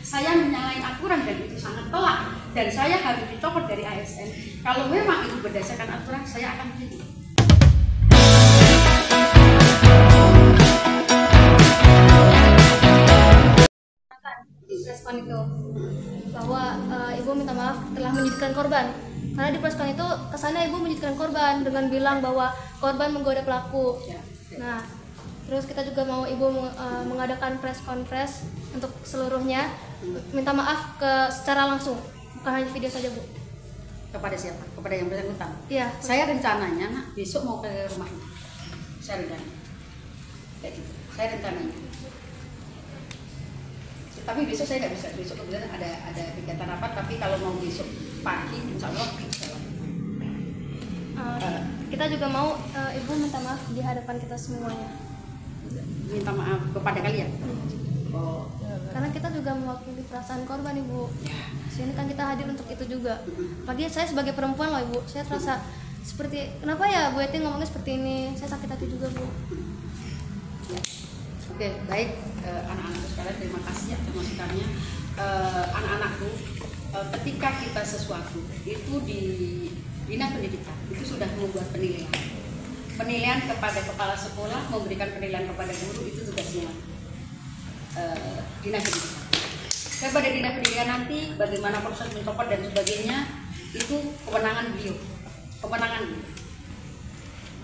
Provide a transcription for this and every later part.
saya menyalahi aturan dan itu sangat telak dan saya harus dicopot dari ASN. Kalau memang itu berdasarkan aturan, saya akan berhenti. Respon itu bahwa ibu minta maaf telah menyudutkan korban, karena di preskon itu kesannya ibu menyudutkan korban dengan bilang bahwa korban menggoda pelaku. Nah, terus kita juga mau ibu mengadakan press conference untuk seluruhnya, minta maaf secara langsung, bukan hanya video saja, Bu. Kepada siapa? Kepada yang bersangkutan? Iya. Saya rencananya besok mau ke rumahnya. Saya rencana kayak gitu. Saya rencananya. Tapi besok saya nggak bisa. Besok kemudian ada kegiatan rapat. Tapi kalau mau besok pagi, insya Allah bisa. Kita juga mau ibu minta maaf di hadapan kita semuanya. Minta maaf kepada kalian. Oh. Karena kita juga mewakili perasaan korban, Ibu. Sini kan kita hadir untuk itu juga. Apalagi saya sebagai perempuan loh, Ibu. Saya terasa seperti, kenapa ya Bu Eti ngomongnya seperti ini? Saya sakit hati juga, Bu. Ya. Oke, baik anak-anakku sekalian, terima kasih atas masukannya. Anak-anakku, ketika kita sesuatu itu di Dinas Pendidikan itu sudah membuat penilaian. Penilaian kepada kepala sekolah, memberikan penilaian kepada guru, itu tugasnya Dinas Pendidikan. Kepada Dinas Pendidikan nanti bagaimana proses mencopot dan sebagainya itu kewenangan beliau, kewenangan beliau.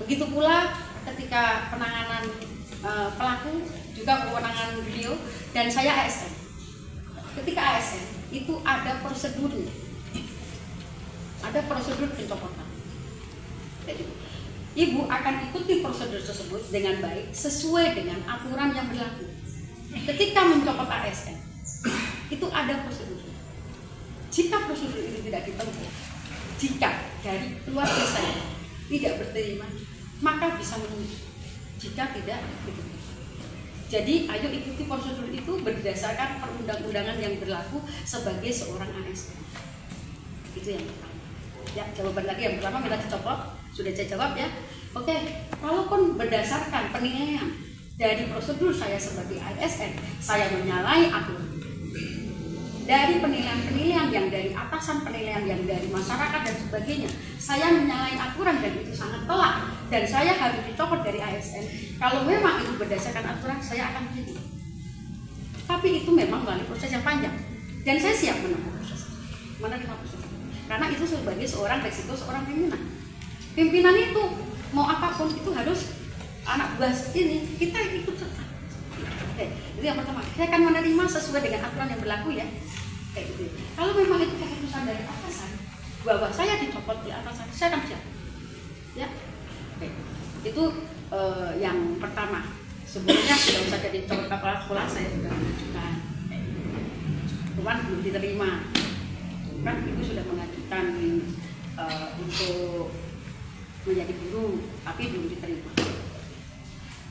Begitu pula ketika penanganan pelaku juga kewenangan beliau dan saya ASN. Ketika ASN itu ada prosedurnya, ada prosedur pencopotan. Jadi, Ibu akan ikuti prosedur tersebut dengan baik sesuai dengan aturan yang berlaku. Ketika mencopot ASN itu ada prosedur. Jika prosedur itu tidak ditempuh, jika dari keluarga saya tidak berterima, maka bisa menunggu. Jika tidak, ditempuh. Jadi ayo ikuti prosedur itu berdasarkan perundang-undangan yang berlaku sebagai seorang ASN. Itu yang pertama. Ya, jawaban lagi yang pertama minta dicopot, sudah saya jawab ya. Oke, kalaupun berdasarkan penilaian dari prosedur saya sebagai ASN, saya menyalahi aturan. Dari penilaian-penilaian yang dari atasan, penilaian yang dari masyarakat dan sebagainya, saya menyalahi aturan dan itu sangat telak dan saya harus dicopot dari ASN. Kalau memang itu berdasarkan aturan, saya akan berhenti. Tapi itu memang melalui proses yang panjang dan saya siap menempuh proses. Menerima proses. Karena itu sebagai seorang resiko seorang pimpinan. Pimpinan itu mau apapun itu harus anak buah ini kita ikut serta. Oke, itu yang pertama. Saya akan menerima sesuai dengan aturan yang berlaku ya. Kayak gitu. Kalau memang itu keputusan dari atasan, bahwa saya dicopot di atasan, saya akan siap. Ya. Oke. Itu yang pertama. Sebelumnya sudah usah jadi copot kepala sekolah, saya sudah mengajukan. Cuman belum diterima. Kan ibu sudah mengajukan untuk menjadi guru, tapi belum diterima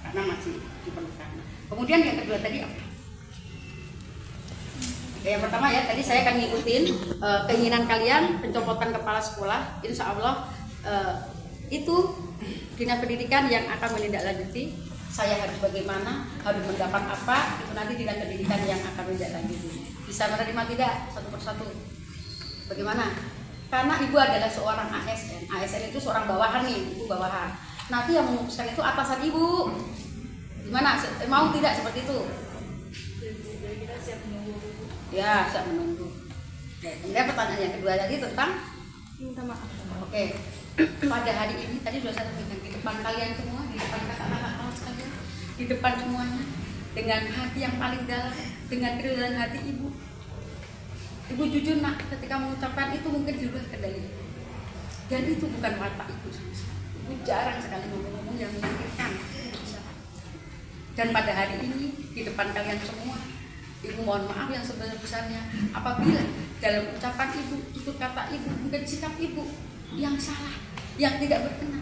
karena masih diperlukan. Kemudian yang kedua tadi apa? Yang pertama ya, tadi saya akan ngikutin keinginan kalian pencopotan kepala sekolah. Insya Allah itu Dinas Pendidikan yang akan menindaklanjuti. Saya harus bagaimana, harus mendapat apa, itu nanti Dinas Pendidikan yang akan menindaklanjuti. Bisa menerima tidak satu persatu? Bagaimana? Karena ibu adalah seorang ASN. ASN itu seorang bawahan nih, ibu bawahan. Nanti yang memutuskan itu atasan ibu. Gimana? Mau tidak seperti itu? Kita siap menunggu. Ya, siap menunggu. Kemudian pertanyaan yang kedua tadi tentang Minta maaf. Oke. Pada hari ini tadi sudah saya sampaikan di depan kalian semua, di depan kakak-kakak kelas kalian, di depan semuanya, dengan hati yang paling dalam, dengan kerelaan hati ibu. Ibu jujur nak, ketika mengucapkan itu mungkin di luar kendali. Dan itu bukan watak ibu sama sekali. Ibu jarang sekali ngomong-ngomong yang menyakitkan. Dan pada hari ini di depan kalian semua, ibu mohon maaf yang sebesar-besarnya apabila dalam ucapan ibu, tutur kata ibu, mungkin sikap ibu yang salah, yang tidak berkenan.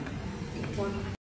Ibu mohon maaf.